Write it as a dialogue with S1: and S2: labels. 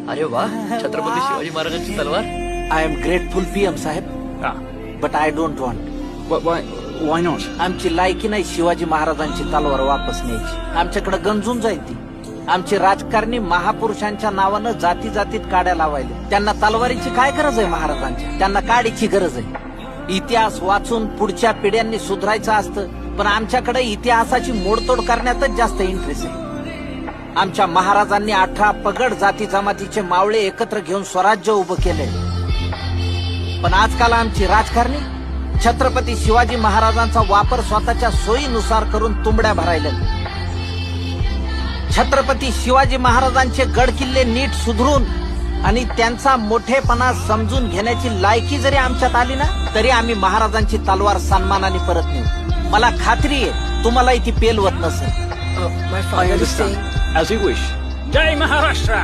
S1: अरे वा, छत्रपती शिवाजी महाराजांची तलवार.
S2: आय एम ग्रेटफुल पीएम साहेब, but I don't want.
S3: Why not?
S2: आमची लायकी नाही शिवाजी महाराजांची तलवार वापस न्यायची. आमच्याकडे गंजून जाईल ती. आमची राजकारणी महापुरुषांच्या नावानं जाती जातीत काड्या लावायले. त्यांना तलवारीची काय गरज आहे महाराजांच्या? त्यांना काडीची गरज आहे. इतिहास वाचून पुढच्या पिढ्यांनी सुधारायचं असतं, पण आमच्याकडे इतिहासाची मोडतोड करण्यातच जास्त इंटरेस्ट आहे. आमच्या महाराजांनी 18 पगड जाती जमातीचे मावळे एकत्र घेऊन स्वराज्य उभं केलंय. पण आजकाल आमची राजकारणी छत्रपती शिवाजी महाराजांचा वापर स्वतःच्या सोयीनुसार करून तुंबड्या भरायला. छत्रपती शिवाजी महाराजांचे गड किल्ले नीट सुधरून आणि त्यांचा मोठेपणा समजून घेण्याची लायकी जरी आमच्यात आली ना, तरी आम्ही महाराजांची तलवार सन्मानाने परत नेऊ. मला खात्री आहे तुम्हालाही ती पेलवत नसेल.
S3: I understand. As you wish.
S4: Jai Maharashtra.